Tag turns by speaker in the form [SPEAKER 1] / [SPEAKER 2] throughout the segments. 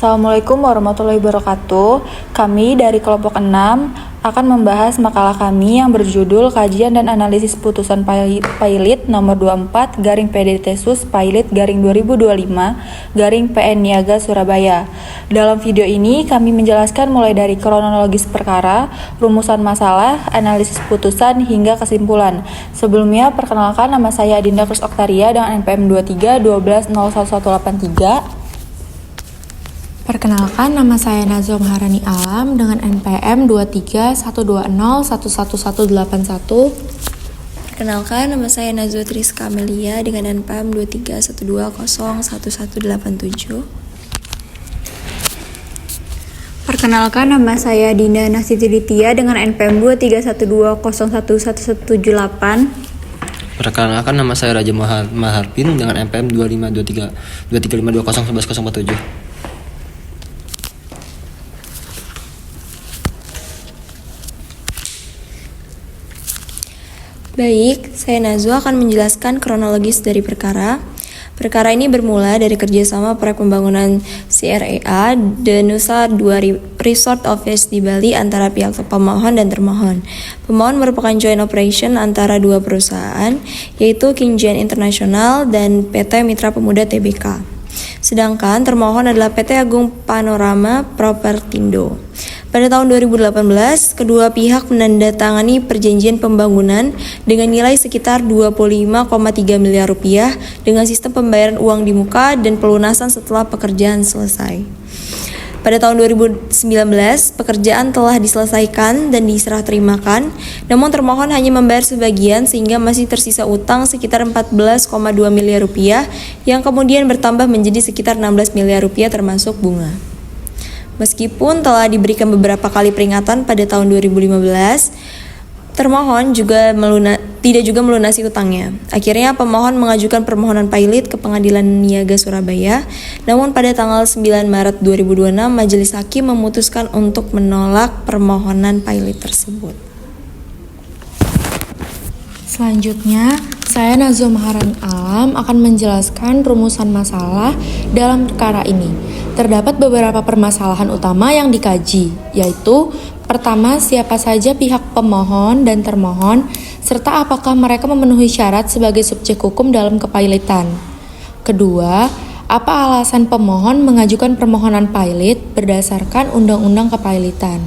[SPEAKER 1] Assalamualaikum warahmatullahi wabarakatuh. Kami dari kelompok 6 akan membahas makalah kami yang berjudul Kajian dan Analisis Putusan Pailit nomor 24 garing PDTsus Pailit garing 2025 garing PN Niaga Surabaya. Dalam video ini kami menjelaskan mulai dari kronologis perkara, rumusan masalah, analisis putusan hingga kesimpulan. Sebelumnya perkenalkan, nama saya Adinda Krus Oktaria dengan NPM 23 12 01183.
[SPEAKER 2] Perkenalkan, nama saya Nazwa Maharani Alam dengan NPM 23 120 11181.
[SPEAKER 3] Perkenalkan, nama saya Nazwa Triska Amelia dengan NPM 23 120 1187.
[SPEAKER 4] Perkenalkan, nama saya Dinda Nasiti Ditya dengan NPM 23 120 11178.
[SPEAKER 5] Perkenalkan, nama saya Raja Maharpin dengan NPM 2523 2350 1147.
[SPEAKER 3] Baik, saya Nazwa akan menjelaskan kronologis dari perkara. Perkara ini bermula dari kerjasama proyek pembangunan CREA dan Nusa Dua Resort Office di Bali antara pihak pemohon dan termohon. Pemohon merupakan joint operation antara dua perusahaan, yaitu Kinjian International dan PT Mitra Pemuda Tbk. Sedangkan termohon adalah PT Agung Panorama Propertindo. Pada tahun 2018, kedua pihak menandatangani perjanjian pembangunan dengan nilai sekitar 25,3 miliar rupiah dengan sistem pembayaran uang di muka dan pelunasan setelah pekerjaan selesai. Pada tahun 2019, pekerjaan telah diselesaikan dan diserah terimakan, namun termohon hanya membayar sebagian sehingga masih tersisa utang sekitar 14,2 miliar rupiah yang kemudian bertambah menjadi sekitar 16 miliar rupiah termasuk bunga. Meskipun telah diberikan beberapa kali peringatan pada tahun 2015, termohon tidak juga melunasi utangnya. Akhirnya pemohon mengajukan permohonan pailit ke Pengadilan Niaga Surabaya. Namun pada tanggal 9 Maret 2026, Majelis Hakim memutuskan untuk menolak permohonan pailit tersebut.
[SPEAKER 2] Selanjutnya, saya Nazwa Maharani Alam akan menjelaskan rumusan masalah dalam perkara ini. Terdapat beberapa permasalahan utama yang dikaji, yaitu pertama, siapa saja pihak pemohon dan termohon, serta apakah mereka memenuhi syarat sebagai subjek hukum dalam kepailitan. Kedua, apa alasan pemohon mengajukan permohonan pailit berdasarkan Undang-Undang Kepailitan.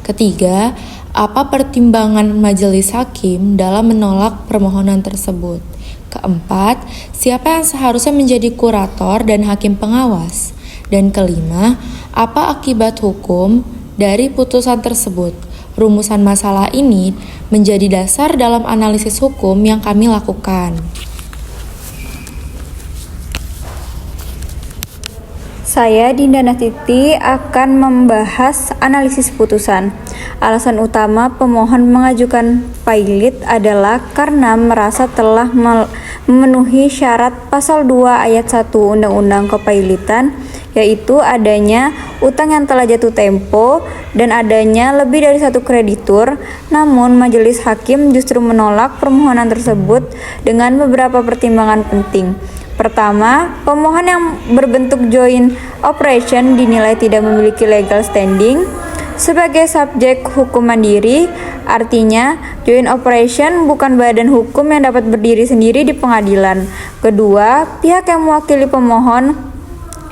[SPEAKER 2] Ketiga, apa pertimbangan majelis hakim dalam menolak permohonan tersebut. Keempat, siapa yang seharusnya menjadi kurator dan hakim pengawas. Dan kelima, apa akibat hukum dari putusan tersebut. Rumusan masalah ini menjadi dasar dalam analisis hukum yang kami lakukan.
[SPEAKER 4] Saya Dinda Nasiti akan membahas analisis putusan. Alasan utama pemohon mengajukan pailit adalah karena merasa telah memenuhi syarat pasal 2 ayat 1 Undang-Undang Kepailitan, yaitu adanya utang yang telah jatuh tempo dan adanya lebih dari satu kreditur. Namun majelis hakim justru menolak permohonan tersebut dengan beberapa pertimbangan penting. Pertama, pemohon yang berbentuk joint operation dinilai tidak memiliki legal standing sebagai subjek hukum mandiri. Artinya, joint operation bukan badan hukum yang dapat berdiri sendiri di pengadilan. Kedua, pihak yang mewakili pemohon,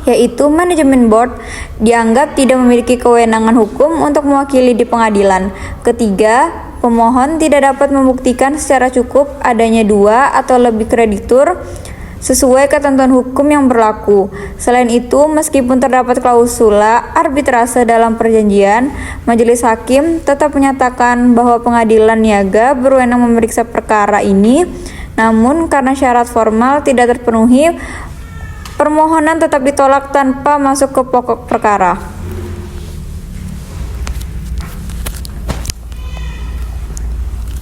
[SPEAKER 4] yaitu manajemen board, dianggap tidak memiliki kewenangan hukum untuk mewakili di pengadilan. Ketiga, pemohon tidak dapat membuktikan secara cukup adanya dua atau lebih kreditur sesuai ketentuan hukum yang berlaku. Selain itu, meskipun terdapat klausula arbitrase dalam perjanjian, majelis hakim tetap menyatakan bahwa pengadilan niaga berwenang memeriksa perkara ini. Namun, karena syarat formal tidak terpenuhi, permohonan tetap ditolak tanpa masuk ke pokok perkara.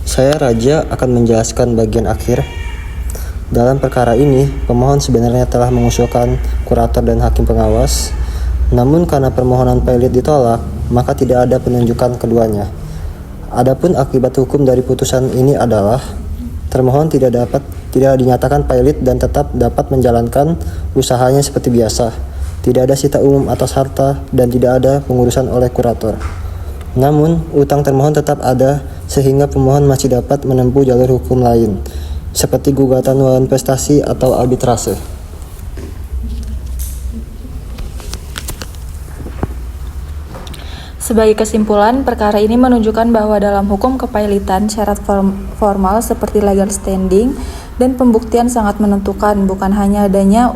[SPEAKER 5] Saya Raja akan menjelaskan bagian akhir. Dalam perkara ini, pemohon sebenarnya telah mengusulkan kurator dan hakim pengawas. Namun karena permohonan pailit ditolak, maka tidak ada penunjukan keduanya. Adapun akibat hukum dari putusan ini adalah termohon tidak dinyatakan pailit dan tetap dapat menjalankan usahanya seperti biasa. tidak ada sita umum atas harta, dan tidak ada pengurusan oleh kurator. Namun, utang termohon tetap ada sehingga pemohon masih dapat menempuh jalur hukum lain, seperti gugatan melawan prestasi atau arbitrase.
[SPEAKER 1] Sebagai kesimpulan, perkara ini menunjukkan bahwa dalam hukum kepailitan, syarat formal seperti legal standing dan pembuktian sangat menentukan, bukan hanya adanya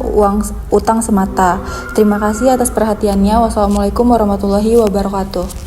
[SPEAKER 1] utang semata. Terima kasih atas perhatiannya. Wassalamualaikum warahmatullahi wabarakatuh.